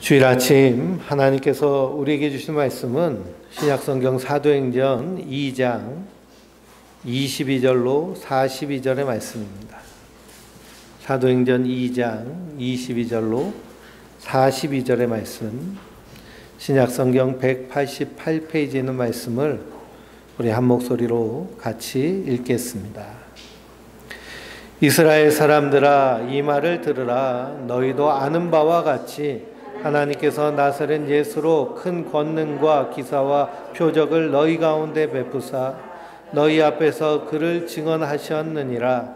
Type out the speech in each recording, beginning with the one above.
주일 아침 하나님께서 우리에게 주신 말씀은 신약성경 사도행전 2장 22절로 42절의 말씀입니다. 사도행전 2장 22절로 42절의 말씀, 신약성경 188페이지에 있는 말씀을 우리 한 목소리로 같이 읽겠습니다. 이스라엘 사람들아, 이 말을 들으라. 너희도 아는 바와 같이 하나님께서 나사렛 예수로 큰 권능과 기사와 표적을 너희 가운데 베푸사 너희 앞에서 그를 증언하셨느니라.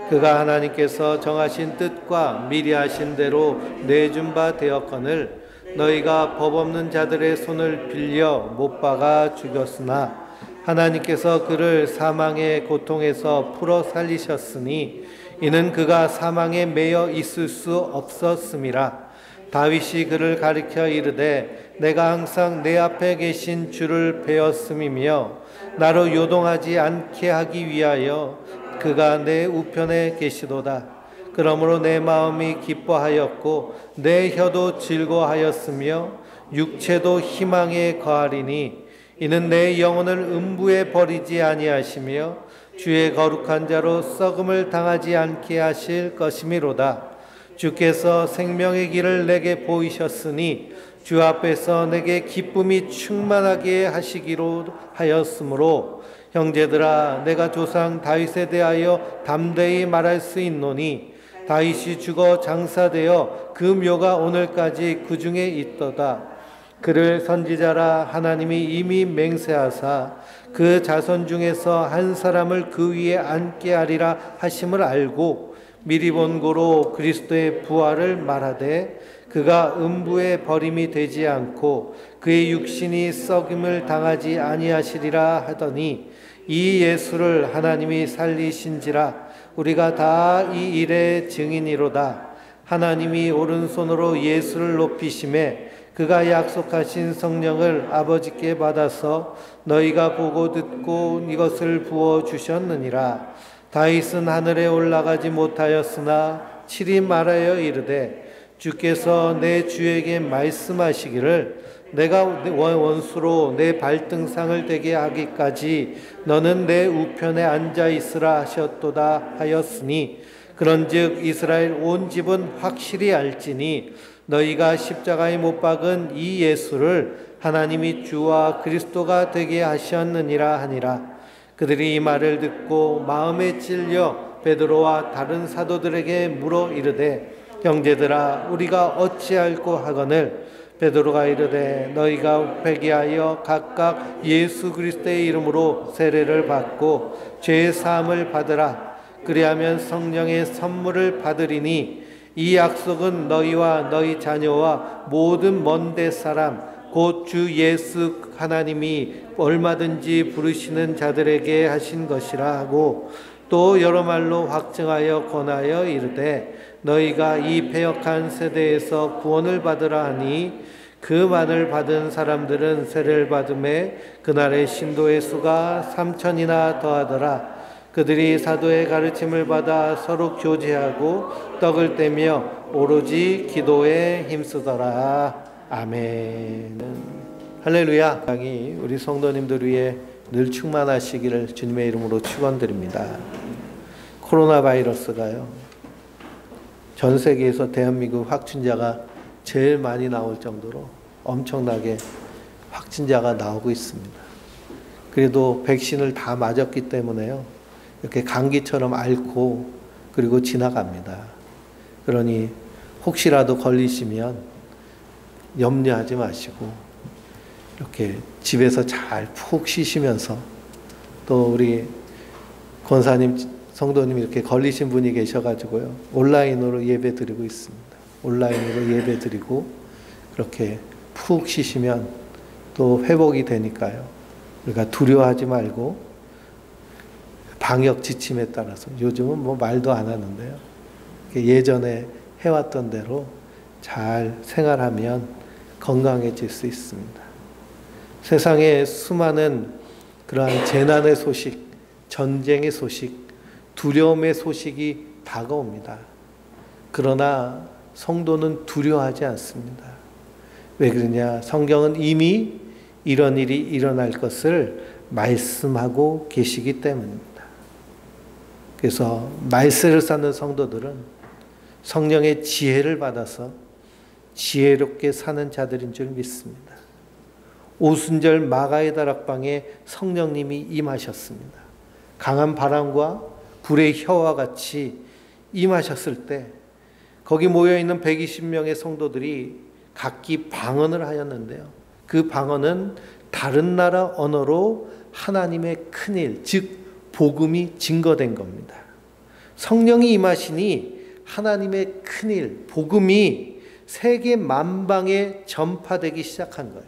그가 하나님께서 정하신 뜻과 미리 하신 대로 내준 바 되었거늘 너희가 법 없는 자들의 손을 빌려 못 박아 죽였으나 하나님께서 그를 사망의 고통에서 풀어 살리셨으니 이는 그가 사망에 매여 있을 수 없었음이라. 다윗이 그를 가리켜 이르되 내가 항상 내 앞에 계신 주를 배웠음이며 나로 요동하지 않게 하기 위하여 그가 내 우편에 계시도다. 그러므로 내 마음이 기뻐하였고 내 혀도 즐거워하였으며 육체도 희망에 거하리니 이는 내 영혼을 음부에 버리지 아니하시며 주의 거룩한 자로 썩음을 당하지 않게 하실 것이미로다. 주께서 생명의 길을 내게 보이셨으니 주 앞에서 내게 기쁨이 충만하게 하시기로 하였으므로 형제들아, 내가 조상 다윗에 대하여 담대히 말할 수 있노니 다윗이 죽어 장사되어 그 묘가 오늘까지 그 중에 있도다. 그를 선지자라 하나님이 이미 맹세하사 그 자손 중에서 한 사람을 그 위에 앉게 하리라 하심을 알고 미리 본고로 그리스도의 부활을 말하되 그가 음부에 버림이 되지 않고 그의 육신이 썩임을 당하지 아니하시리라 하더니 이 예수를 하나님이 살리신지라. 우리가 다 이 일의 증인이로다. 하나님이 오른손으로 예수를 높이심에 그가 약속하신 성령을 아버지께 받아서 너희가 보고 듣고 이것을 부어주셨느니라. 다윗은 하늘에 올라가지 못하였으나 칠이 말하여 이르되 주께서 내 주에게 말씀하시기를 내가 원수로 내 발등상을 되게 하기까지 너는 내 우편에 앉아 있으라 하셨도다 하였으니 그런즉 이스라엘 온 집은 확실히 알지니 너희가 십자가에 못 박은 이 예수를 하나님이 주와 그리스도가 되게 하셨느니라 하니라. 그들이 이 말을 듣고 마음에 찔려 베드로와 다른 사도들에게 물어 이르되 형제들아, 우리가 어찌할꼬 하거늘 베드로가 이르되 너희가 회개하여 각각 예수 그리스도의 이름으로 세례를 받고 죄 사함을 받으라. 그리하면 성령의 선물을 받으리니 이 약속은 너희와 너희 자녀와 모든 먼데 사람 곧 주 예수 하나님이 얼마든지 부르시는 자들에게 하신 것이라 하고 또 여러 말로 확증하여 권하여 이르되 너희가 이 패역한 세대에서 구원을 받으라 하니 그 만을 받은 사람들은 세례를 받음에 그날의 신도의 수가 3,000이나 더하더라. 그들이 사도의 가르침을 받아 서로 교제하고 떡을 떼며 오로지 기도에 힘쓰더라. 아멘. 할렐루야. 우리 성도님들 위해 늘 충만하시기를 주님의 이름으로 축원드립니다. 코로나 바이러스가요, 전 세계에서 대한민국 확진자가 제일 많이 나올 정도로 엄청나게 확진자가 나오고 있습니다. 그래도 백신을 다 맞았기 때문에요, 이렇게 감기처럼 앓고 그리고 지나갑니다. 그러니 혹시라도 걸리시면 염려하지 마시고 이렇게 집에서 잘 푹 쉬시면서, 또 우리 권사님 성도님 이렇게 걸리신 분이 계셔가지고요, 온라인으로 예배 드리고 있습니다. 온라인으로 예배 드리고 그렇게 푹 쉬시면 또 회복이 되니까요, 우리가 두려워하지 말고 방역 지침에 따라서, 요즘은 뭐 말도 안 하는데요, 예전에 해왔던 대로 잘 생활하면 건강해질 수 있습니다. 세상에 수많은 그러한 재난의 소식, 전쟁의 소식, 두려움의 소식이 다가옵니다. 그러나 성도는 두려워하지 않습니다. 왜 그러냐? 성경은 이미 이런 일이 일어날 것을 말씀하고 계시기 때문입니다. 그래서 말세를 쌓는 성도들은 성령의 지혜를 받아서 지혜롭게 사는 자들인 줄 믿습니다. 오순절 마가의 다락방에 성령님이 임하셨습니다. 강한 바람과 불의 혀와 같이 임하셨을 때 거기 모여있는 120명의 성도들이 각기 방언을 하였는데요. 그 방언은 다른 나라 언어로 하나님의 큰일, 즉 복음이 증거된 겁니다. 성령이 임하시니 하나님의 큰일, 복음이 세계 만방에 전파되기 시작한 거예요.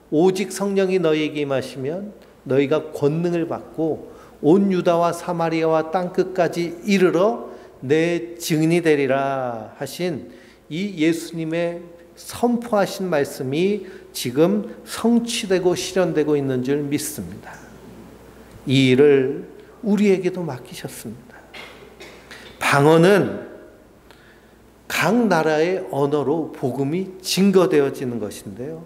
오직 성령이 너희에게 임하시면 너희가 권능을 받고 온 유다와 사마리아와 땅끝까지 이르러 내 증인이 되리라 하신 이 예수님의 선포하신 말씀이 지금 성취되고 실현되고 있는 줄 믿습니다. 이 일을 우리에게도 맡기셨습니다. 방언은 각 나라의 언어로 복음이 증거되어지는 것인데요.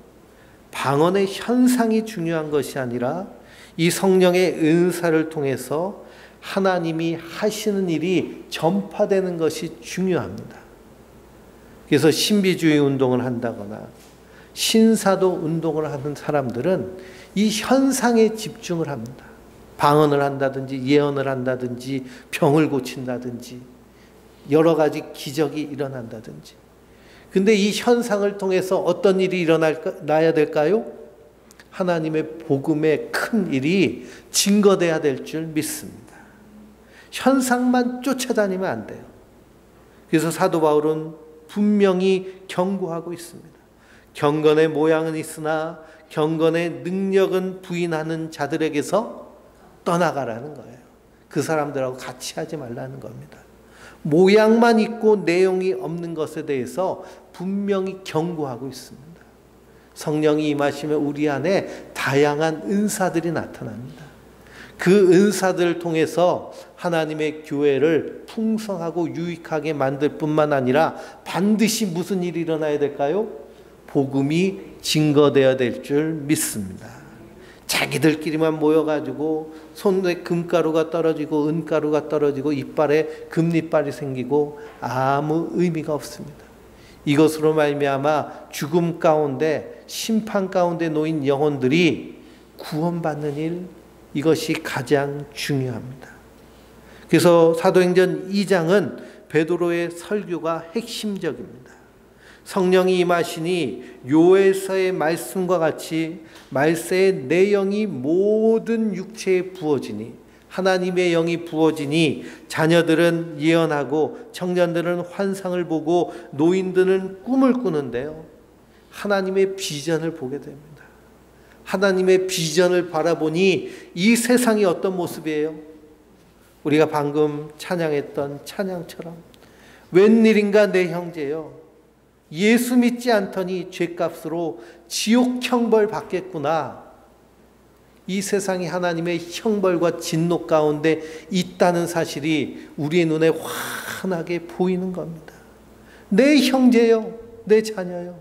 방언의 현상이 중요한 것이 아니라 이 성령의 은사를 통해서 하나님이 하시는 일이 전파되는 것이 중요합니다. 그래서 신비주의 운동을 한다거나 신사도 운동을 하는 사람들은 이 현상에 집중을 합니다. 방언을 한다든지 예언을 한다든지 병을 고친다든지 여러 가지 기적이 일어난다든지. 근데 이 현상을 통해서 어떤 일이 일어나야 될까요? 하나님의 복음의 큰 일이 증거돼야 될 줄 믿습니다. 현상만 쫓아다니면 안 돼요. 그래서 사도 바울은 분명히 경고하고 있습니다. 경건의 모양은 있으나 경건의 능력은 부인하는 자들에게서 떠나가라는 거예요. 그 사람들하고 같이 하지 말라는 겁니다. 모양만 있고 내용이 없는 것에 대해서 분명히 경고하고 있습니다. 성령이 임하시면 우리 안에 다양한 은사들이 나타납니다. 그 은사들을 통해서 하나님의 교회를 풍성하고 유익하게 만들 뿐만 아니라 반드시 무슨 일이 일어나야 될까요? 복음이 증거되어야 될 줄 믿습니다. 자기들끼리만 모여가지고 손에 금가루가 떨어지고 은가루가 떨어지고 이빨에 금리빨이 생기고 아무 의미가 없습니다. 이것으로 말미암아 죽음 가운데 심판 가운데 놓인 영혼들이 구원받는 일, 이것이 가장 중요합니다. 그래서 사도행전 2장은 베드로의 설교가 핵심적입니다. 성령이 임하시니 요엘서의 말씀과 같이 말세의 내영이 모든 육체에 부어지니 하나님의 영이 부어지니 자녀들은 예언하고 청년들은 환상을 보고 노인들은 꿈을 꾸는데요. 하나님의 비전을 보게 됩니다. 하나님의 비전을 바라보니 이 세상이 어떤 모습이에요? 우리가 방금 찬양했던 찬양처럼 웬일인가 내 형제여 예수 믿지 않더니 죄값으로 지옥 형벌 받겠구나. 이 세상이 하나님의 형벌과 진노 가운데 있다는 사실이 우리의 눈에 환하게 보이는 겁니다. 내 형제요, 내 자녀요.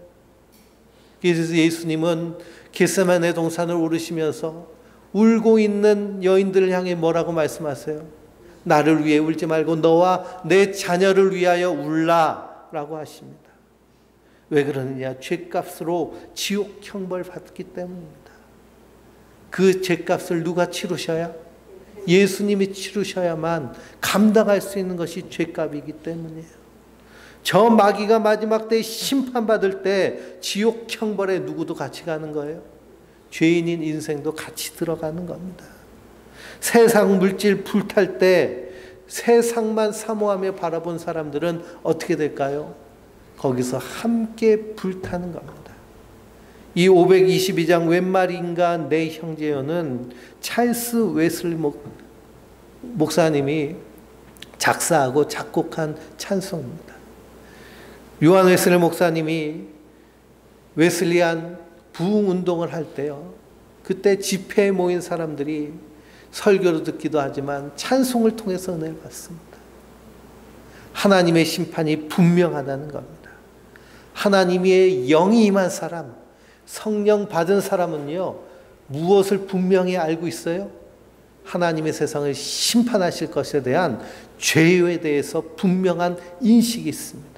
그래서 예수님은 겟세마네 동산을 오르시면서 울고 있는 여인들을 향해 뭐라고 말씀하세요? 나를 위해 울지 말고 너와 내 자녀를 위하여 울라 라고 하십니다. 왜 그러느냐? 죄값으로 지옥 형벌 받기 때문입니다. 그 죄값을 누가 치르셔야? 예수님이 치르셔야만 감당할 수 있는 것이 죄값이기 때문이에요. 저 마귀가 마지막 때 심판받을 때 지옥 형벌에 누구도 같이 가는 거예요. 죄인인 인생도 같이 들어가는 겁니다. 세상 물질 불탈 때 세상만 사모하며 바라본 사람들은 어떻게 될까요? 거기서 함께 불타는 겁니다. 이 522장 웬 말인가 내 형제여는 찰스 웨슬리 목사님이 작사하고 작곡한 찬송입니다. 요한 웨슬리 목사님이 웨슬리안 부흥 운동을 할 때요. 그때 집회에 모인 사람들이 설교를 듣기도 하지만 찬송을 통해서 은혜를 받습니다. 하나님의 심판이 분명하다는 겁니다. 하나님의 영이 임한 사람, 성령 받은 사람은요, 무엇을 분명히 알고 있어요? 하나님의 세상을 심판하실 것에 대한 죄에 대해서 분명한 인식이 있습니다.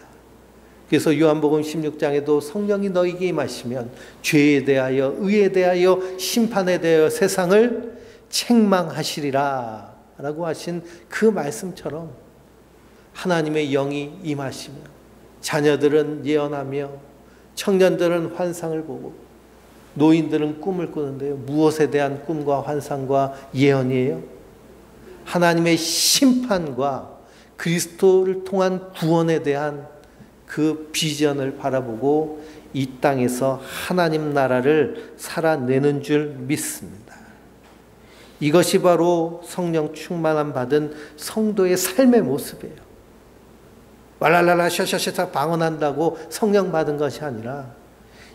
그래서 요한복음 16장에도 성령이 너희에게 임하시면 죄에 대하여, 의에 대하여, 심판에 대하여 세상을 책망하시리라 라고 하신 그 말씀처럼 하나님의 영이 임하시면 자녀들은 예언하며 청년들은 환상을 보고 노인들은 꿈을 꾸는데요. 무엇에 대한 꿈과 환상과 예언이에요? 하나님의 심판과 그리스도를 통한 구원에 대한 그 비전을 바라보고 이 땅에서 하나님 나라를 살아내는 줄 믿습니다. 이것이 바로 성령 충만함 받은 성도의 삶의 모습이에요. 왈랄랄라 샤샤샤 방언한다고 성령 받은 것이 아니라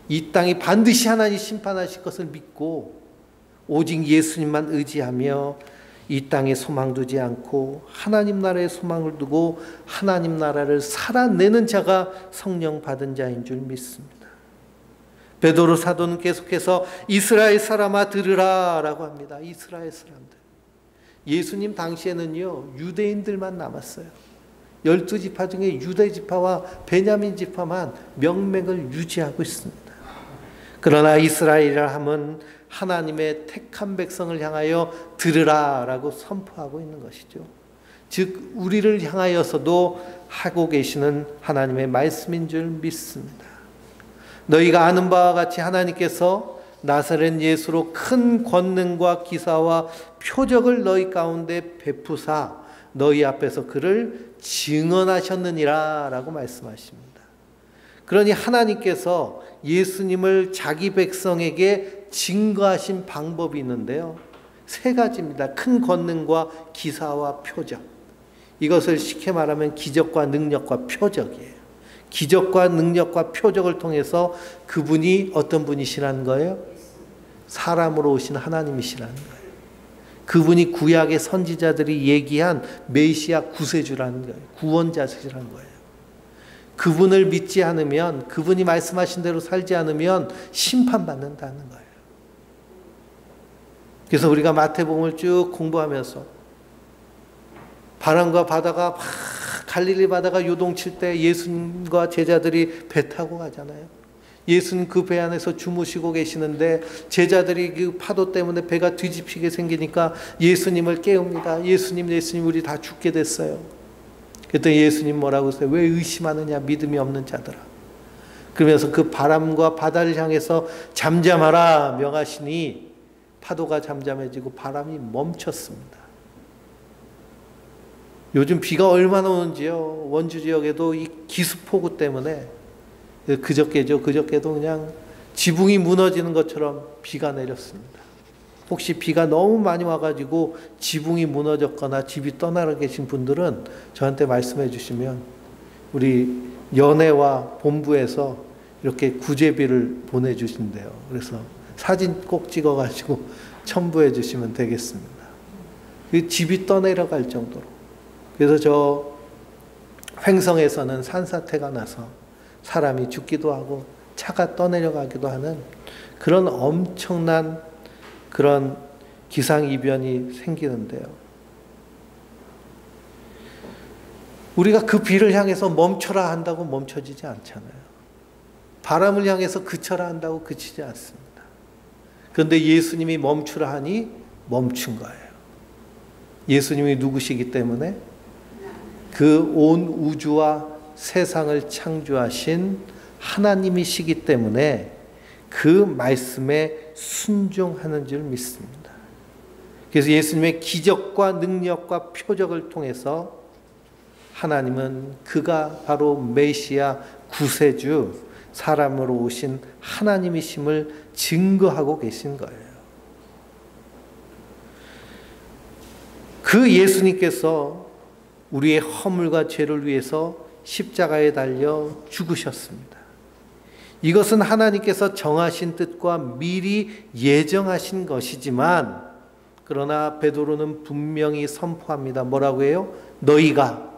이 땅이 반드시 하나님 심판하실 것을 믿고 오직 예수님만 의지하며 이 땅에 소망 두지 않고 하나님 나라에 소망을 두고 하나님 나라를 살아내는 자가 성령 받은 자인 줄 믿습니다. 베드로 사도는 계속해서 이스라엘 사람아 들으라 라고 합니다. 이스라엘 사람들. 예수님 당시에는요, 유대인들만 남았어요. 12지파 중에 유대 지파와 베냐민 지파만 명맥을 유지하고 있습니다. 그러나 이스라엘이라 함은 하나님의 택한 백성을 향하여 들으라 라고 선포하고 있는 것이죠. 즉 우리를 향하여서도 하고 계시는 하나님의 말씀인 줄 믿습니다. 너희가 아는 바와 같이 하나님께서 나사렛 예수로 큰 권능과 기사와 표적을 너희 가운데 베푸사 너희 앞에서 그를 증언하셨느니라 라고 말씀하십니다. 그러니 하나님께서 예수님을 자기 백성에게 증거하신 방법이 있는데요. 세 가지입니다. 큰 권능과 기사와 표적. 이것을 쉽게 말하면 기적과 능력과 표적이에요. 기적과 능력과 표적을 통해서 그분이 어떤 분이시라는 거예요? 사람으로 오신 하나님이시라는 거예요. 그분이 구약의 선지자들이 얘기한 메시아 구세주라는 거예요. 구원자시라는 거예요. 그분을 믿지 않으면, 그분이 말씀하신 대로 살지 않으면 심판받는다는 거예요. 그래서 우리가 마태복음을 쭉 공부하면서 바람과 바다가 막 갈릴리 바다가 요동칠 때 예수님과 제자들이 배 타고 가잖아요. 예수님 그 배 안에서 주무시고 계시는데 제자들이 그 파도 때문에 배가 뒤집히게 생기니까 예수님을 깨웁니다. 예수님 우리 다 죽게 됐어요. 그랬더니 예수님 뭐라고 했어요? 왜 의심하느냐 믿음이 없는 자들아. 그러면서 그 바람과 바다를 향해서 잠잠하라 명하시니 파도가 잠잠해지고 바람이 멈췄습니다. 요즘 비가 얼마나 오는지요. 원주 지역에도 이 기습폭우 때문에 그저께도 그냥 지붕이 무너지는 것처럼 비가 내렸습니다. 혹시 비가 너무 많이 와가지고 지붕이 무너졌거나 집이 떠나러 계신 분들은 저한테 말씀해 주시면 우리 연회와 본부에서 이렇게 구제비를 보내주신대요. 그래서 사진 꼭 찍어가지고 첨부해 주시면 되겠습니다. 집이 떠내려갈 정도로. 그래서 저 횡성에서는 산사태가 나서 사람이 죽기도 하고 차가 떠내려가기도 하는 그런 엄청난 그런 기상이변이 생기는데요. 우리가 그 비를 향해서 멈춰라 한다고 멈춰지지 않잖아요. 바람을 향해서 그쳐라 한다고 그치지 않습니다. 그런데 예수님이 멈추라 하니 멈춘 거예요. 예수님이 누구시기 때문에 그 온 우주와 세상을 창조하신 하나님이시기 때문에 그 말씀에 순종하는 줄 믿습니다. 그래서 예수님의 기적과 능력과 표적을 통해서 하나님은 그가 바로 메시아 구세주 사람으로 오신 하나님이심을 증거하고 계신 거예요. 그 예수님께서 우리의 허물과 죄를 위해서 십자가에 달려 죽으셨습니다. 이것은 하나님께서 정하신 뜻과 미리 예정하신 것이지만 그러나 베드로는 분명히 선포합니다. 뭐라고 해요? 너희가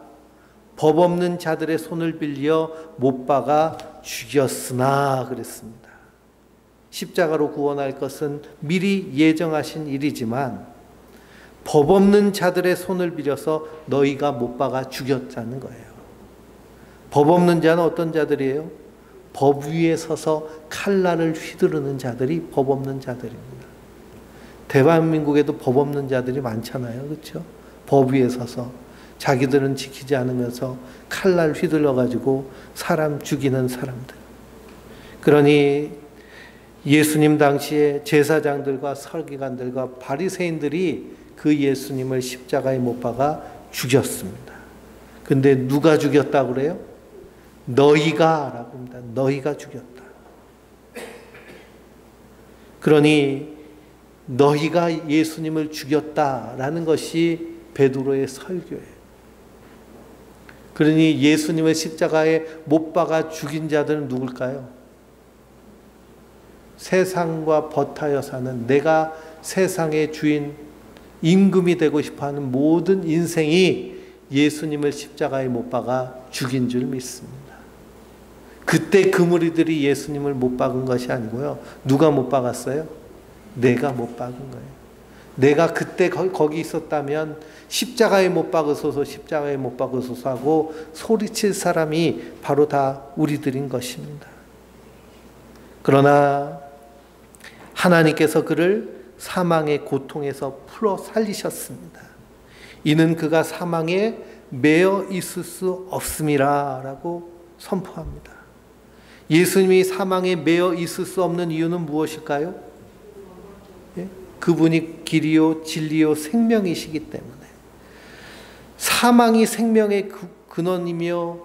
법 없는 자들의 손을 빌려 못 박아 죽였으나 그랬습니다. 십자가로 구원할 것은 미리 예정하신 일이지만 법 없는 자들의 손을 빌려서 너희가 못 박아 죽였다는 거예요. 법 없는 자는 어떤 자들이에요? 법 위에 서서 칼날을 휘두르는 자들이 법 없는 자들입니다. 대한민국에도 법 없는 자들이 많잖아요. 그렇죠? 법 위에 서서 자기들은 지키지 않으면서 칼날 휘둘러가지고 사람 죽이는 사람들. 그러니 예수님 당시에 제사장들과 설기관들과 바리새인들이 그 예수님을 십자가에 못 박아 죽였습니다. 근데 누가 죽였다고 그래요? 너희가 라고 합니다. 너희가 죽였다. 그러니 너희가 예수님을 죽였다라는 것이 베드로의 설교예요. 그러니 예수님을 십자가에 못 박아 죽인 자들은 누굴까요? 세상과 버타여 사는 내가 세상의 주인, 임금이 되고 싶어하는 모든 인생이 예수님을 십자가에 못 박아 죽인 줄 믿습니다. 그때 그 무리들이 예수님을 못 박은 것이 아니고요. 누가 못 박았어요? 내가 못 박은 거예요. 내가 그때 거기 있었다면 십자가에 못 박으소서, 십자가에 못 박으소서 하고 소리칠 사람이 바로 다 우리들인 것입니다. 그러나 하나님께서 그를 사망의 고통에서 풀어 살리셨습니다. 이는 그가 사망에 매여 있을 수 없음이라 라고 선포합니다. 예수님이 사망에 매여 있을 수 없는 이유는 무엇일까요? 예? 그분이 길이요 진리요 생명이시기 때문에. 사망이 생명의 근원이며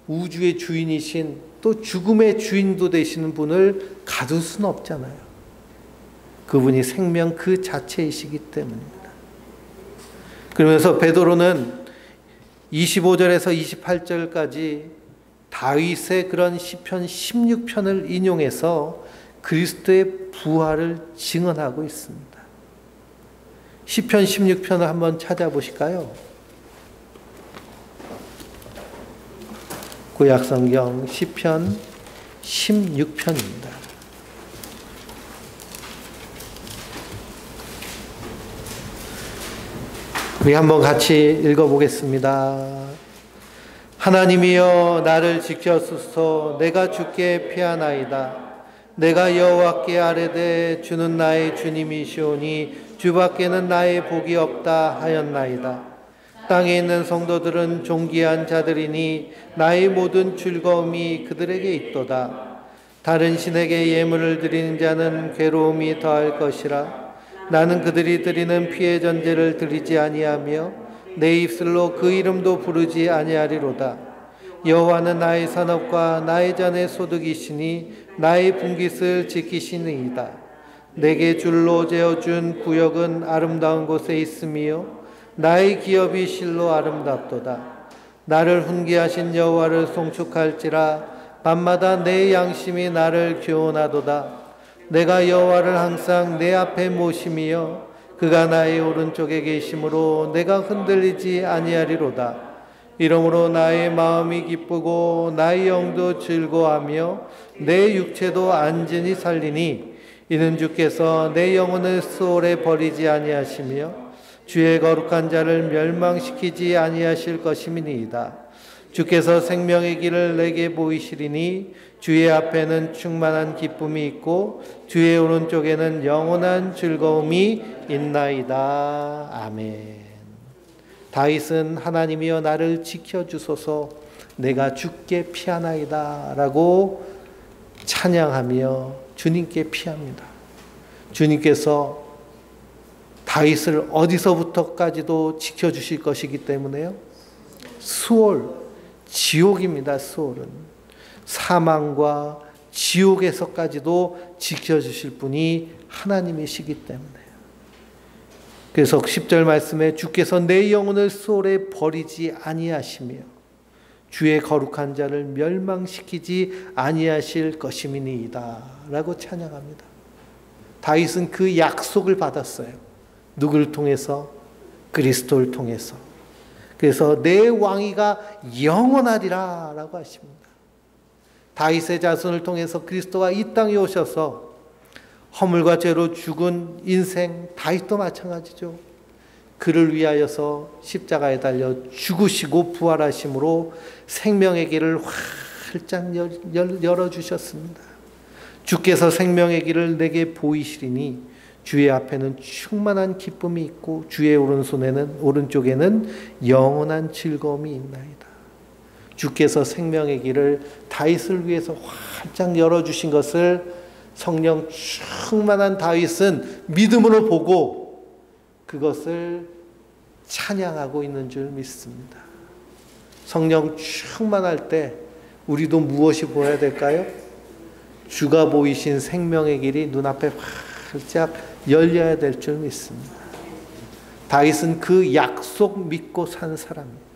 우주의 주인이신 또 죽음의 주인도 되시는 분을 가둘 수는 없잖아요. 그분이 생명 그 자체이시기 때문입니다. 그러면서 베드로는 25절에서 28절까지 다윗의 그런 시편 16편을 인용해서 그리스도의 부활을 증언하고 있습니다. 시편 16편을 한번 찾아보실까요? 구약성경 시편 16편입니다. 우리 한번 같이 읽어보겠습니다. 하나님이여 나를 지켜소서. 내가 주께 피하나이다. 내가 여호와께 아뢰되 주는 나의 주님이시오니 주밖에는 나의 복이 없다 하였나이다. 땅에 있는 성도들은 존귀한 자들이니 나의 모든 즐거움이 그들에게 있도다. 다른 신에게 예물을 드리는 자는 괴로움이 더할 것이라. 나는 그들이 드리는 피의 전제를 드리지 아니하며 내 입술로 그 이름도 부르지 아니하리로다. 여호와는 나의 산업과 나의 잔의 소득이시니 나의 분깃을 지키시니이다. 내게 줄로 재어준 구역은 아름다운 곳에 있으며 나의 기업이 실로 아름답도다. 나를 훈계하신 여호와를 송축할지라. 밤마다 내 양심이 나를 교훈하도다. 내가 여호와를 항상 내 앞에 모심이여 그가 나의 오른쪽에 계심으로 내가 흔들리지 아니하리로다. 이러므로 나의 마음이 기쁘고 나의 영도 즐거워하며 내 육체도 안전히 살리니 이는 주께서 내 영혼을 수월에 버리지 아니하시며 주의 거룩한 자를 멸망시키지 아니하실 것임이니이다. 주께서 생명의 길을 내게 보이시리니 주의 앞에는 충만한 기쁨이 있고 주의 오른쪽에는 영원한 즐거움이 있나이다. 아멘. 다윗은 하나님이여 나를 지켜주소서. 내가 주께 피하나이다 라고 찬양하며 주님께 피합니다. 주님께서 다윗을 어디서부터까지도 지켜주실 것이기 때문에요. 수월, 지옥입니다. 수월은 사망과 지옥에서까지도 지켜주실 분이 하나님이시기 때문에. 그래서 10절 말씀에 주께서 내 영혼을 수월에 버리지 아니하시며 주의 거룩한 자를 멸망시키지 아니하실 것임이니이다 라고 찬양합니다. 다윗은 그 약속을 받았어요. 누구를 통해서? 그리스도를 통해서. 그래서 내 왕위가 영원하리라 라고 하십니다. 다윗의 자손을 통해서 그리스도가 이 땅에 오셔서 허물과 죄로 죽은 인생, 다윗도 마찬가지죠. 그를 위하여서 십자가에 달려 죽으시고 부활하심으로 생명의 길을 활짝 열어주셨습니다. 주께서 생명의 길을 내게 보이시리니 주의 앞에는 충만한 기쁨이 있고 주의 오른쪽에는 영원한 즐거움이 있나이다. 주께서 생명의 길을 다윗을 위해서 활짝 열어주신 것을 성령 충만한 다윗은 믿음으로 보고 그것을 찬양하고 있는 줄 믿습니다. 성령 충만할 때 우리도 무엇이 보여야 될까요? 주가 보이신 생명의 길이 눈앞에 활짝 열려야 될 줄 믿습니다. 다윗은 그 약속 믿고 산 사람이에요.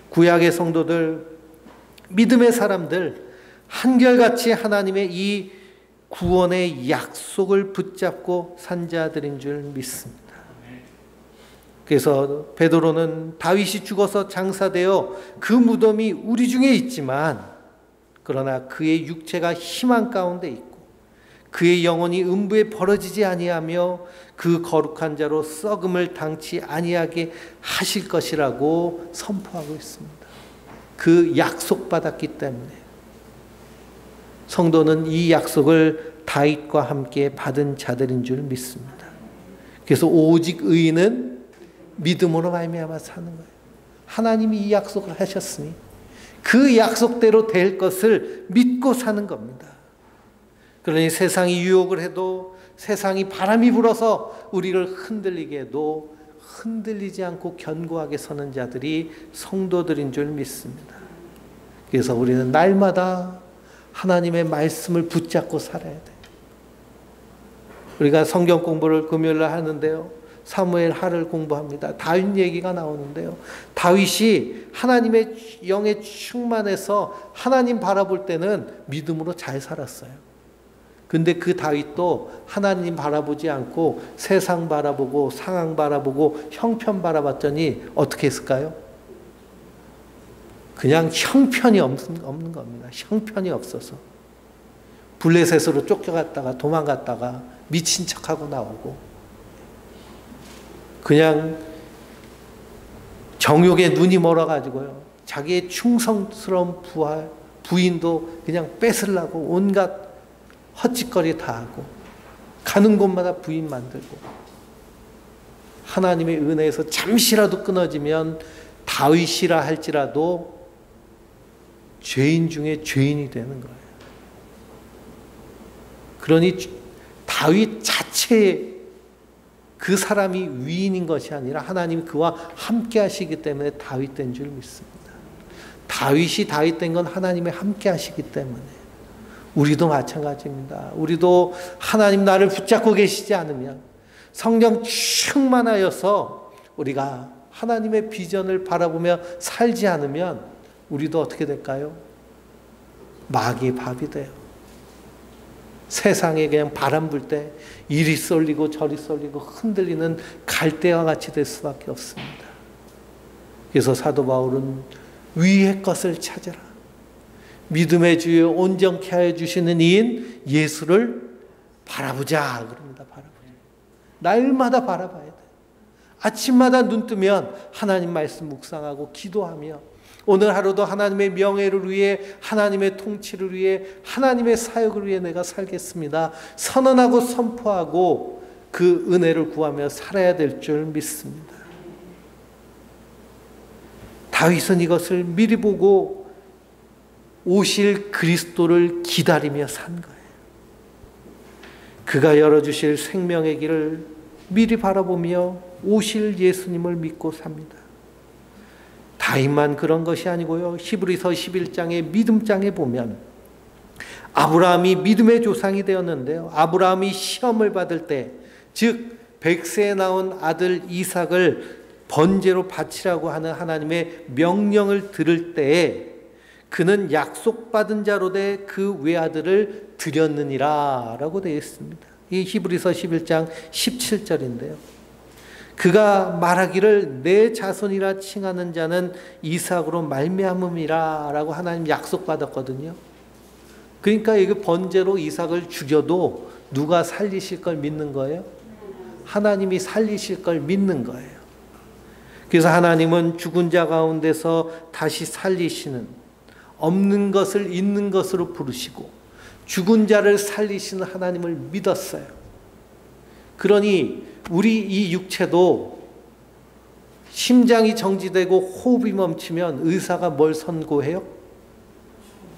구약의 성도들, 믿음의 사람들, 한결같이 하나님의 이 구원의 약속을 붙잡고 산 자들인 줄 믿습니다. 그래서 베드로는 다윗이 죽어서 장사되어 그 무덤이 우리 중에 있지만 그러나 그의 육체가 희망 가운데 있고 그의 영혼이 음부에 벌어지지 아니하며 그 거룩한 자로 썩음을 당치 아니하게 하실 것이라고 선포하고 있습니다. 그 약속받았기 때문에 성도는 이 약속을 다윗과 함께 받은 자들인 줄 믿습니다. 그래서 오직 의인은 믿음으로 말미암아 사는 거예요. 하나님이 이 약속을 하셨으니 그 약속대로 될 것을 믿고 사는 겁니다. 그러니 세상이 유혹을 해도 세상이 바람이 불어서 우리를 흔들리게 해도 흔들리지 않고 견고하게 서는 자들이 성도들인 줄 믿습니다. 그래서 우리는 날마다 하나님의 말씀을 붙잡고 살아야 돼요. 우리가 성경 공부를 금요일날 하는데요. 사무엘 하를 공부합니다. 다윗 얘기가 나오는데요. 다윗이 하나님의 영에 충만해서 하나님 바라볼 때는 믿음으로 잘 살았어요. 근데 그 다윗도 하나님 바라보지 않고 세상 바라보고 상황 바라보고 형편 바라봤더니 어떻게 했을까요? 그냥 형편이 없는 겁니다. 형편이 없어서 블레셋으로 쫓겨갔다가 도망갔다가 미친 척하고 나오고 그냥 정욕에 눈이 멀어가지고요. 자기의 충성스러운 부인도 그냥 뺏으려고 온갖 헛짓거리 다 하고 가는 곳마다 부인 만들고 하나님의 은혜에서 잠시라도 끊어지면 다윗이라 할지라도 죄인 중에 죄인이 되는 거예요. 그러니 다윗 자체의 그 사람이 위인인 것이 아니라 하나님이 그와 함께 하시기 때문에 다윗 된 줄 믿습니다. 다윗이 다윗 된 건 하나님이 함께 하시기 때문에 우리도 마찬가지입니다. 우리도 하나님 나를 붙잡고 계시지 않으면 성령 충만하여서 우리가 하나님의 비전을 바라보며 살지 않으면 우리도 어떻게 될까요? 마귀의 밥이 돼요. 세상에 그냥 바람 불 때 이리 쏠리고 저리 쏠리고 흔들리는 갈대와 같이 될 수밖에 없습니다. 그래서 사도 바울은 위의 것을 찾아라. 믿음의 주에 온전케 하여 주시는 이인 예수를 바라보자 그럽니다. 바라보자. 날마다 바라봐야 돼. 아침마다 눈 뜨면 하나님 말씀 묵상하고 기도하며 오늘 하루도 하나님의 명예를 위해 하나님의 통치를 위해 하나님의 사역을 위해 내가 살겠습니다. 선언하고 선포하고 그 은혜를 구하며 살아야 될 줄 믿습니다. 다윗은 이것을 미리 보고 오실 그리스도를 기다리며 산 거예요. 그가 열어주실 생명의 길을 미리 바라보며 오실 예수님을 믿고 삽니다. 다윗만 그런 것이 아니고요. 히브리서 11장의 믿음장에 보면 아브라함이 믿음의 조상이 되었는데요. 아브라함이 시험을 받을 때, 즉 100세에 나온 아들 이삭을 번제로 바치라고 하는 하나님의 명령을 들을 때에 그는 약속받은 자로 돼 그 외아들을 드렸느니라 라고 되어 있습니다. 이 히브리서 11장 17절인데요. 그가 말하기를 내 자손이라 칭하는 자는 이삭으로 말미암음이라 라고 하나님 약속받았거든요. 그러니까 이거 번제로 이삭을 죽여도 누가 살리실 걸 믿는 거예요? 하나님이 살리실 걸 믿는 거예요. 그래서 하나님은 죽은 자 가운데서 다시 살리시는, 없는 것을 있는 것으로 부르시고 죽은 자를 살리시는 하나님을 믿었어요. 그러니 우리 이 육체도 심장이 정지되고 호흡이 멈추면 의사가 뭘 선고해요?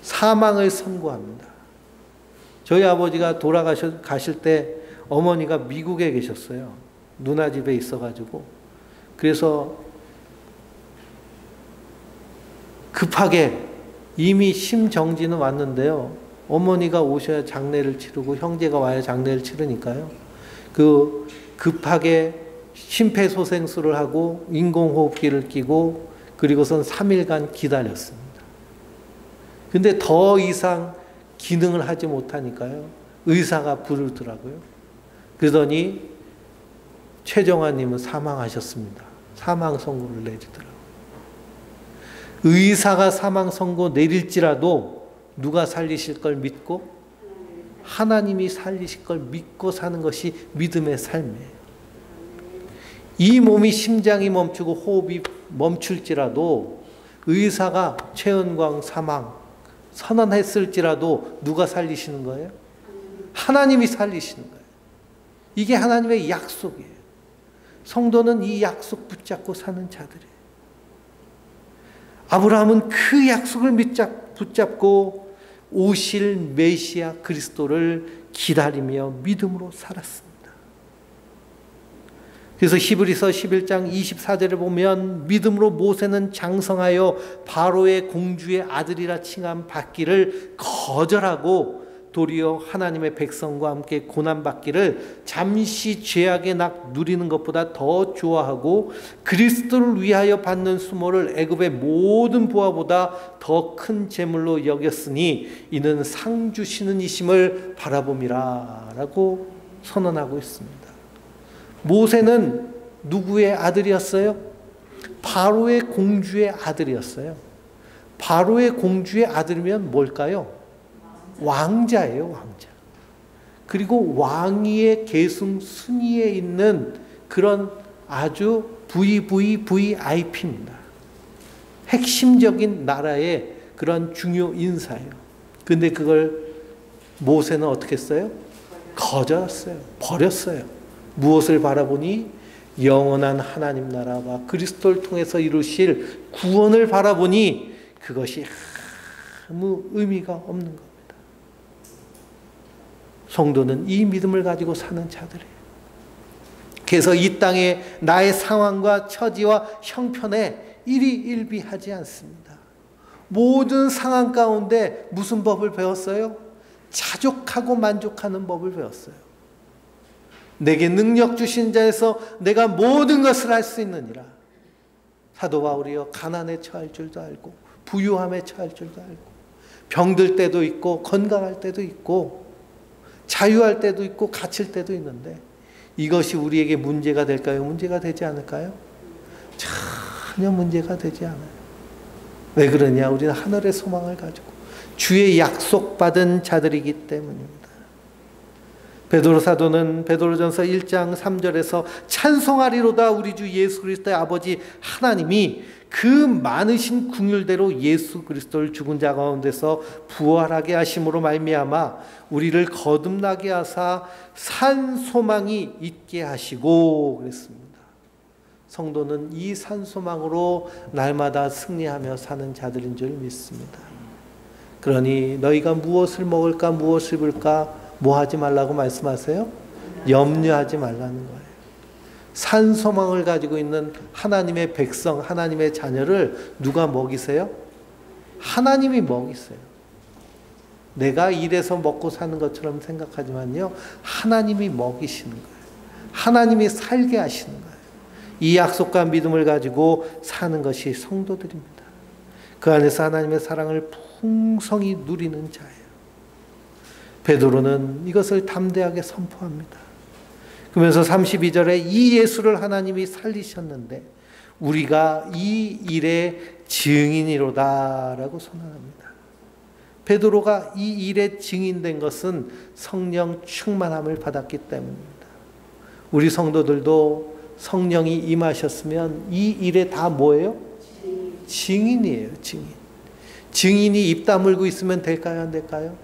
사망을 선고합니다. 저희 아버지가 돌아가실 때 어머니가 미국에 계셨어요. 누나 집에 있어가지고. 그래서 급하게 이미 심정지는 왔는데요. 어머니가 오셔야 장례를 치르고 형제가 와야 장례를 치르니까요. 그 급하게 심폐소생술을 하고 인공호흡기를 끼고 그리고선 3일간 기다렸습니다. 근데 더 이상 기능을 하지 못하니까요. 의사가 부르더라고요. 그러더니 최정환님은 사망하셨습니다. 사망 선고를 내리더라고요. 의사가 사망 선고 내릴지라도 누가 살리실 걸 믿고 하나님이 살리실 걸 믿고 사는 것이 믿음의 삶이에요. 이 몸이 심장이 멈추고 호흡이 멈출지라도 의사가 최은광 사망 선언했을지라도 누가 살리시는 거예요? 하나님이 살리시는 거예요. 이게 하나님의 약속이에요. 성도는 이 약속 붙잡고 사는 자들이에요. 아브라함은 그 약속을 붙잡고 오실 메시아 그리스도를 기다리며 믿음으로 살았습니다. 그래서 히브리서 11장 24절에 보면 믿음으로 모세는 장성하여 바로의 공주의 아들이라 칭함 받기를 거절하고 도리어 하나님의 백성과 함께 고난받기를 잠시 죄악의 낙 누리는 것보다 더 좋아하고 그리스도를 위하여 받는 수모를 애굽의 모든 보화보다 더 큰 재물로 여겼으니 이는 상 주시는 이심을 바라봄이라 라고 선언하고 있습니다. 모세는 누구의 아들이었어요? 바로의 공주의 아들이었어요. 바로의 공주의 아들이면 뭘까요? 왕자예요, 왕자. 그리고 왕위의 계승 순위에 있는 그런 아주 VVVIP입니다. 핵심적인 나라의 그런 중요 인사예요. 근데 그걸 모세는 어떻게 했어요? 거절했어요. 버렸어요. 무엇을 바라보니? 영원한 하나님 나라와 그리스도를 통해서 이루실 구원을 바라보니 그것이 아무 의미가 없는 겁니다. 성도는 이 믿음을 가지고 사는 자들이에요. 그래서 이 땅에 나의 상황과 처지와 형편에 일희일비하지 않습니다. 모든 상황 가운데 무슨 법을 배웠어요? 자족하고 만족하는 법을 배웠어요. 내게 능력 주신 자에서 내가 모든 것을 할 수 있느니라. 사도 바울이요, 가난에 처할 줄도 알고 부유함에 처할 줄도 알고 병들 때도 있고 건강할 때도 있고 자유할 때도 있고 갇힐 때도 있는데 이것이 우리에게 문제가 될까요? 문제가 되지 않을까요? 전혀 문제가 되지 않아요. 왜 그러냐? 우리는 하늘의 소망을 가지고 주의 약속받은 자들이기 때문입니다. 베드로 사도는 베드로전서 1장 3절에서 찬송하리로다 우리 주 예수 그리스도의 아버지 하나님이 그 많으신 긍휼대로 예수 그리스도를 죽은 자 가운데서 부활하게 하심으로 말미암아 우리를 거듭나게 하사 산 소망이 있게 하시고 그랬습니다. 성도는 이 산 소망으로 날마다 승리하며 사는 자들인 줄 믿습니다. 그러니 너희가 무엇을 먹을까 무엇을 입을까 뭐 하지 말라고 말씀하세요? 염려하지 말라는 거예요. 산 소망을 가지고 있는 하나님의 백성, 하나님의 자녀를 누가 먹이세요? 하나님이 먹이세요. 내가 일해서 먹고 사는 것처럼 생각하지만요, 하나님이 먹이시는 거예요. 하나님이 살게 하시는 거예요. 이 약속과 믿음을 가지고 사는 것이 성도들입니다. 그 안에서 하나님의 사랑을 풍성히 누리는 자예요. 베드로는 이것을 담대하게 선포합니다. 그러면서 32절에 이 예수를 하나님이 살리셨는데 우리가 이 일의 증인이로다라고 선언합니다. 베드로가 이 일의 증인된 것은 성령 충만함을 받았기 때문입니다. 우리 성도들도 성령이 임하셨으면 이 일에 다 뭐예요? 증인이에요. 증인. 증인이 입 다물고 있으면 될까요? 안 될까요?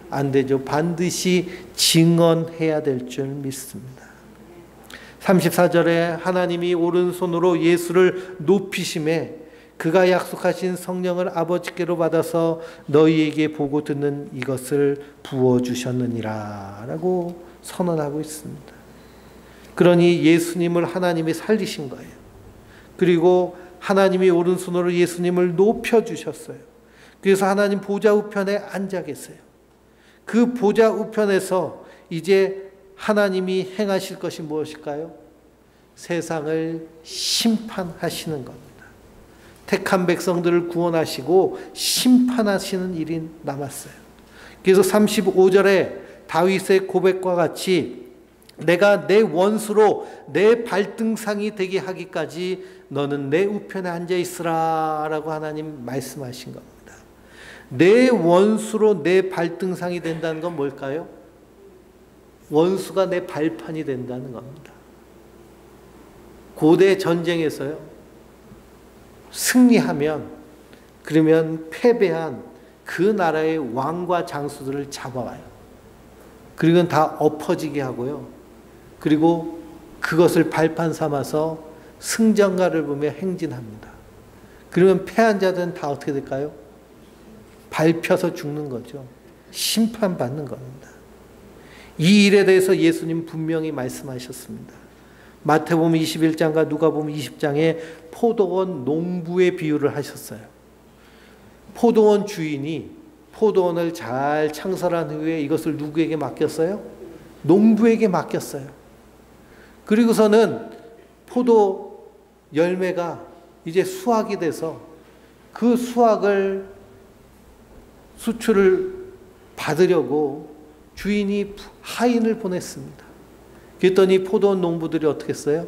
안 되죠. 반드시 증언해야 될 줄 믿습니다. 34절에 하나님이 오른손으로 예수를 높이심에 그가 약속하신 성령을 아버지께로 받아서 너희에게 보고 듣는 이것을 부어주셨느니라 라고 선언하고 있습니다. 그러니 예수님을 하나님이 살리신 거예요. 그리고 하나님이 오른손으로 예수님을 높여주셨어요. 그래서 하나님 보좌 우편에 앉아 계세요. 그 보좌 우편에서 이제 하나님이 행하실 것이 무엇일까요? 세상을 심판하시는 겁니다. 택한 백성들을 구원하시고 심판하시는 일이 남았어요. 그래서 35절에 다윗의 고백과 같이 내가 내 원수로 내 발등상이 되게 하기까지 너는 내 우편에 앉아 있으라 라고 하나님 말씀하신 겁니다. 내 원수로 내 발등상이 된다는 건 뭘까요? 원수가 내 발판이 된다는 겁니다. 고대 전쟁에서요, 승리하면, 그러면 패배한 그 나라의 왕과 장수들을 잡아와요. 그리고 다 엎어지게 하고요. 그리고 그것을 발판 삼아서 승전가를 보며 행진합니다. 그러면 패한 자들은 다 어떻게 될까요? 밟혀서 죽는 거죠. 심판받는 겁니다. 이 일에 대해서 예수님 분명히 말씀하셨습니다. 마태복음 21장과 누가복음 20장에 포도원 농부의 비유를 하셨어요. 포도원 주인이 포도원을 잘 창설한 후에 이것을 누구에게 맡겼어요? 농부에게 맡겼어요. 그리고서는 포도 열매가 이제 수확이 돼서 그 수확을 수출을 받으려고 주인이 하인을 보냈습니다. 그랬더니 포도원 농부들이 어떻게 했어요?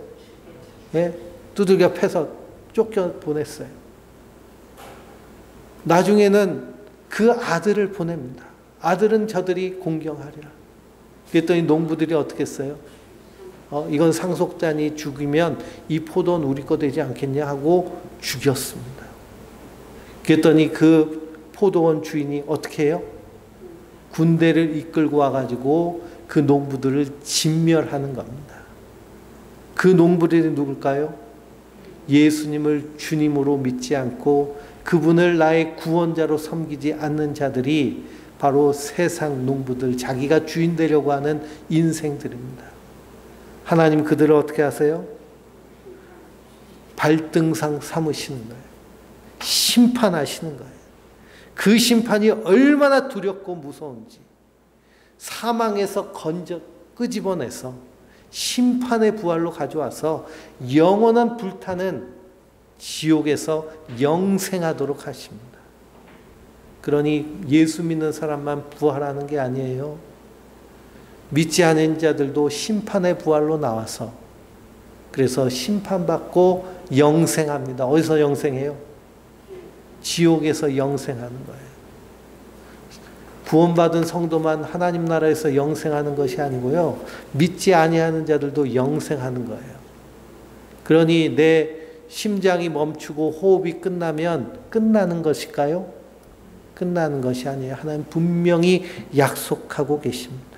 예? 두들겨 패서 쫓겨 보냈어요. 나중에는 그 아들을 보냅니다. 아들은 저들이 공경하리라. 그랬더니 농부들이 어떻게 했어요? 이건 상속자니 죽이면 이 포도는 우리 거 되지 않겠냐 하고 죽였습니다. 그랬더니 그 포도원 주인이 어떻게 해요? 군대를 이끌고 와가지고 그 농부들을 진멸하는 겁니다. 그 농부들이 누굴까요? 예수님을 주님으로 믿지 않고 그분을 나의 구원자로 섬기지 않는 자들이 바로 세상 농부들, 자기가 주인 되려고 하는 인생들입니다. 하나님 그들을 어떻게 하세요? 발등상 삼으시는 거예요. 심판하시는 거예요. 그 심판이 얼마나 두렵고 무서운지 사망에서 끄집어내서 심판의 부활로 가져와서 영원한 불타는 지옥에서 영생하도록 하십니다. 그러니 예수 믿는 사람만 부활하는 게 아니에요. 믿지 않은 자들도 심판의 부활로 나와서 그래서 심판받고 영생합니다. 어디서 영생해요? 지옥에서 영생하는 거예요. 구원받은 성도만 하나님 나라에서 영생하는 것이 아니고요. 믿지 아니하는 자들도 영생하는 거예요. 그러니 내 심장이 멈추고 호흡이 끝나면 끝나는 것일까요? 끝나는 것이 아니에요. 하나님 분명히 약속하고 계십니다.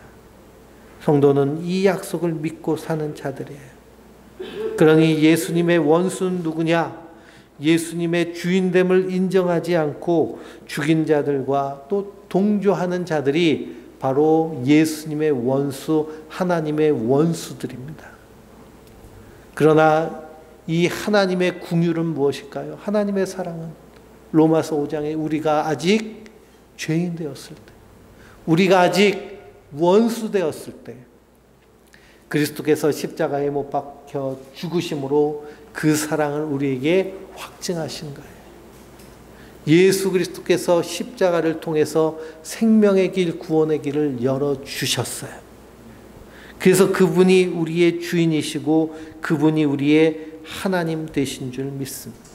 성도는 이 약속을 믿고 사는 자들이에요. 그러니 예수님의 원수는 누구냐? 예수님의 주인됨을 인정하지 않고 죽인 자들과 또 동조하는 자들이 바로 예수님의 원수, 하나님의 원수들입니다. 그러나 이 하나님의 긍휼은 무엇일까요? 하나님의 사랑은 로마서 5장에 우리가 아직 죄인 되었을 때, 우리가 아직 원수 되었을 때 그리스도께서 십자가에 못 박혀 죽으심으로 그 사랑을 우리에게 확증하신 거예요. 예수 그리스도께서 십자가를 통해서 생명의 길, 구원의 길을 열어주셨어요. 그래서 그분이 우리의 주인이시고 그분이 우리의 하나님 되신 줄 믿습니다.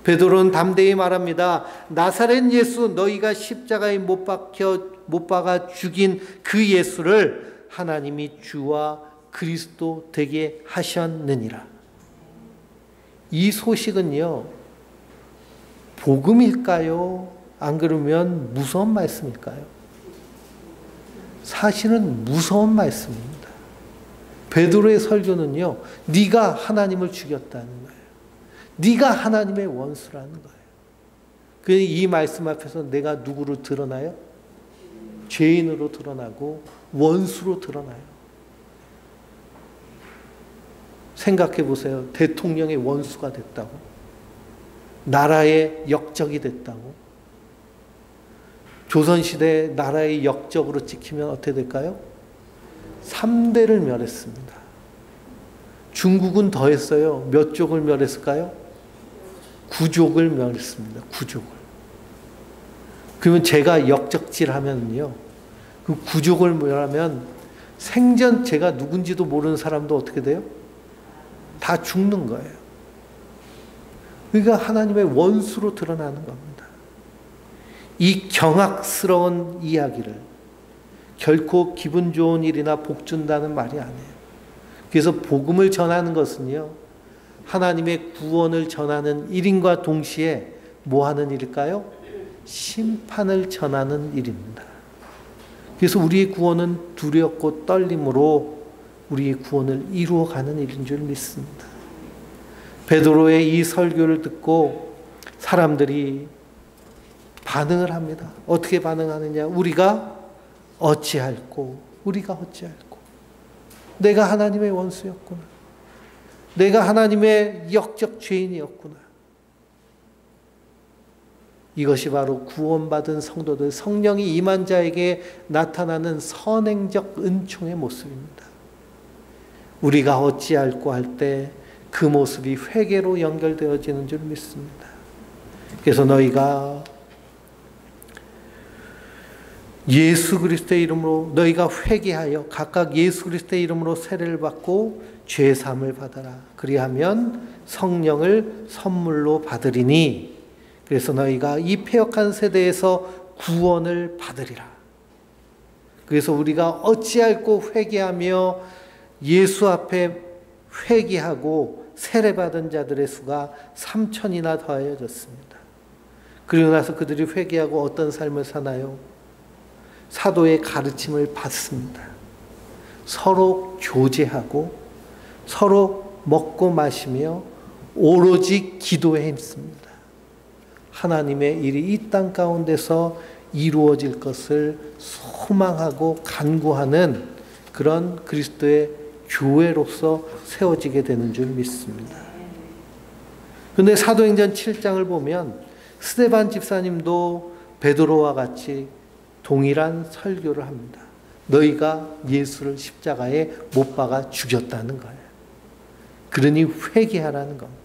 베드로는 담대히 말합니다. 나사렛 예수, 너희가 십자가에 못 박아 죽인 그 예수를 하나님이 주와 그리스도 되게 하셨느니라. 이 소식은요, 복음일까요? 안 그러면 무서운 말씀일까요? 사실은 무서운 말씀입니다. 베드로의 설교는요, 네가 하나님을 죽였다는 거예요. 네가 하나님의 원수라는 거예요. 이 말씀 앞에서 내가 누구로 드러나요? 죄인으로 드러나고 원수로 드러나요. 생각해 보세요. 대통령의 원수가 됐다고. 나라의 역적이 됐다고. 조선시대 나라의 역적으로 찍히면 어떻게 될까요? 3대를 멸했습니다. 중국은 더 했어요. 몇 족을 멸했을까요? 9족을 멸했습니다. 9족을. 그러면 제가 역적질 하면요, 그 9족을 멸하면 생전 제가 누군지도 모르는 사람도 어떻게 돼요? 다 죽는 거예요. 그러니까 하나님의 원수로 드러나는 겁니다. 이 경악스러운 이야기를 결코 기분 좋은 일이나 복 준다는 말이 아니에요. 그래서 복음을 전하는 것은요, 하나님의 구원을 전하는 일인과 동시에 뭐 하는 일일까요? 심판을 전하는 일입니다. 그래서 우리의 구원은 두렵고 떨림으로 우리의 구원을 이루어가는 일인 줄 믿습니다. 베드로의 이 설교를 듣고 사람들이 반응을 합니다. 어떻게 반응하느냐? 우리가 어찌할꼬? 내가 하나님의 원수였구나. 내가 하나님의 역적 죄인이었구나. 이것이 바로 구원받은 성도들, 성령이 임한 자에게 나타나는 선행적 은총의 모습입니다. 우리가 어찌할꼬 할 때 그 모습이 회개로 연결되어지는 줄 믿습니다. 그래서 너희가 예수 그리스도의 이름으로 너희가 회개하여 각각 예수 그리스도의 이름으로 세례를 받고 죄 사함을 받아라. 그리하면 성령을 선물로 받으리니 그래서 너희가 이 패역한 세대에서 구원을 받으리라. 그래서 우리가 어찌할꼬 회개하며 예수 앞에 회개하고 세례받은 자들의 수가 3,000이나 더하여졌습니다. 그리고 나서 그들이 회개하고 어떤 삶을 사나요? 사도의 가르침을 받습니다. 서로 교제하고 서로 먹고 마시며 오로지 기도에 힘씁니다. 하나님의 일이 이 땅 가운데서 이루어질 것을 소망하고 간구하는 그런 그리스도의 교회로서 세워지게 되는 줄 믿습니다. 그런데 사도행전 7장을 보면 스데반 집사님도 베드로와 같이 동일한 설교를 합니다. 너희가 예수를 십자가에 못 박아 죽였다는 거예요. 그러니 회개하라는 겁니다.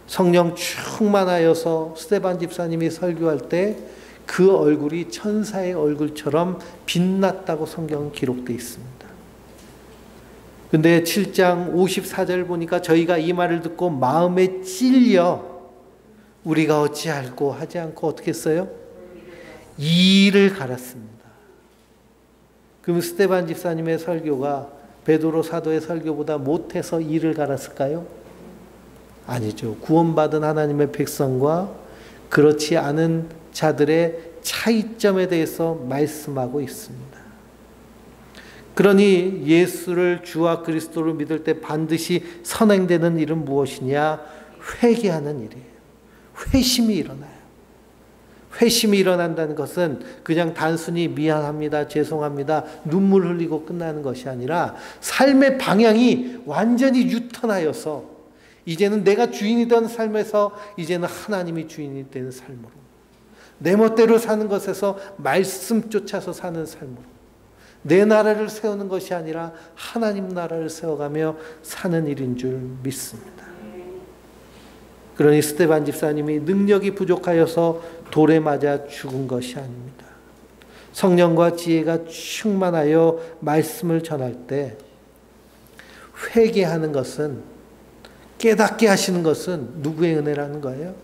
성령 충만하여서 스데반 집사님이 설교할 때 그 얼굴이 천사의 얼굴처럼 빛났다고 성경은 기록되어 있습니다. 근데 7장 54절 보니까 저희가 이 말을 듣고 마음에 찔려 우리가 어찌할꼬 하지 않고 어떻게 했어요? 이를 갈았습니다. 그럼 스데반 집사님의 설교가 베드로 사도의 설교보다 못해서 이를 갈았을까요? 아니죠. 구원받은 하나님의 백성과 그렇지 않은 자들의 차이점에 대해서 말씀하고 있습니다. 그러니 예수를 주와 그리스도를 믿을 때 반드시 선행되는 일은 무엇이냐? 회개하는 일이에요. 회심이 일어나요. 회심이 일어난다는 것은 그냥 단순히 미안합니다, 죄송합니다, 눈물 흘리고 끝나는 것이 아니라 삶의 방향이 완전히 유턴하여서 이제는 내가 주인이던 삶에서 이제는 하나님이 주인이 되는 삶으로, 내 멋대로 사는 것에서 말씀 쫓아서 사는 삶으로, 내 나라를 세우는 것이 아니라 하나님 나라를 세워가며 사는 일인 줄 믿습니다. 그러니 스데반 집사님이 능력이 부족하여서 돌에 맞아 죽은 것이 아닙니다. 성령과 지혜가 충만하여 말씀을 전할 때 회개하는 것은, 깨닫게 하시는 것은 누구의 은혜라는 거예요?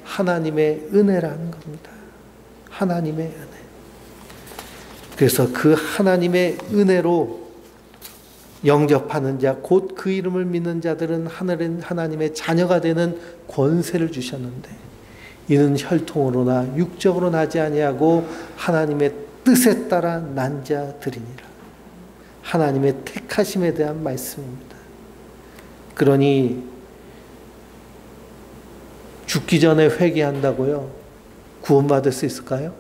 하나님의 은혜라는 겁니다. 하나님의 은혜. 그래서 그 하나님의 은혜로 영접하는 자, 곧 그 이름을 믿는 자들은 하나님의 자녀가 되는 권세를 주셨는데, 이는 혈통으로나 육적으로 나지 아니하고 하나님의 뜻에 따라 난 자들이니라. 하나님의 택하심에 대한 말씀입니다. 그러니 죽기 전에 회개한다고요? 구원받을 수 있을까요?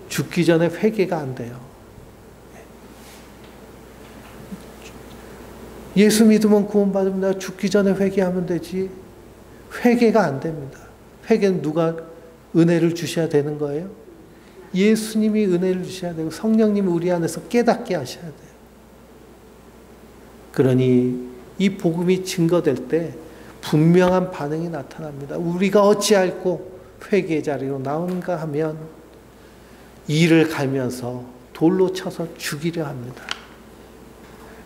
죽기 전에 회개가 안 돼요. 예수 믿으면 구원받습니다. 죽기 전에 회개하면 되지. 회개가 안 됩니다. 회개는 누가 은혜를 주셔야 되는 거예요? 예수님이 은혜를 주셔야 되고 성령님이 우리 안에서 깨닫게 하셔야 돼요. 그러니 이 복음이 증거될 때 분명한 반응이 나타납니다. 우리가 어찌할꼬 회개의 자리로 나오는가 하면 이를 갈면서 돌로 쳐서 죽이려 합니다.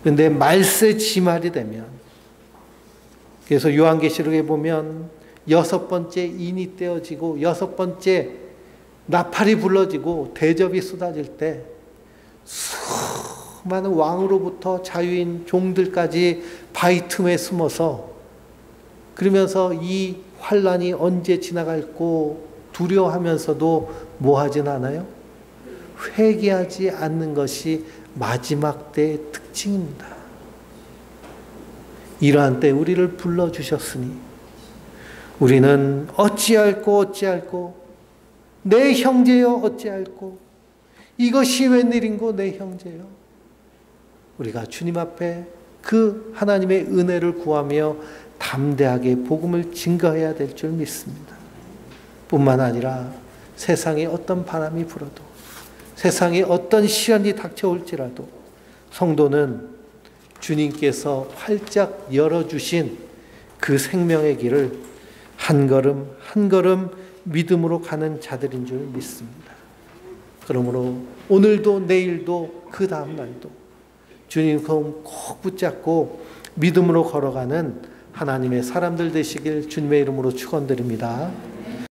그런데 말세 지말이 되면, 그래서 요한계시록에 보면 6번째 인이 떼어지고 6번째 나팔이 불러지고 대접이 쏟아질 때 수많은 왕으로부터 자유인 종들까지 바위 틈에 숨어서, 그러면서 이 환란이 언제 지나갈고 두려워하면서도 뭐 하진 않아요? 회개하지 않는 것이 마지막 때의 특징입니다. 이러한 때 우리를 불러주셨으니 우리는 어찌할꼬 내 형제여 어찌할꼬 이것이 웬일인고 내 형제여. 우리가 주님 앞에 그 하나님의 은혜를 구하며 담대하게 복음을 증거해야 될 줄 믿습니다. 뿐만 아니라 세상에 어떤 바람이 불어도, 세상에 어떤 시련이 닥쳐올지라도 성도는 주님께서 활짝 열어주신 그 생명의 길을 한 걸음 한 걸음 믿음으로 가는 자들인 줄 믿습니다. 그러므로 오늘도 내일도 그 다음 날도 주님 꼭 붙잡고 믿음으로 걸어가는 하나님의 사람들 되시길 주님의 이름으로 축원드립니다.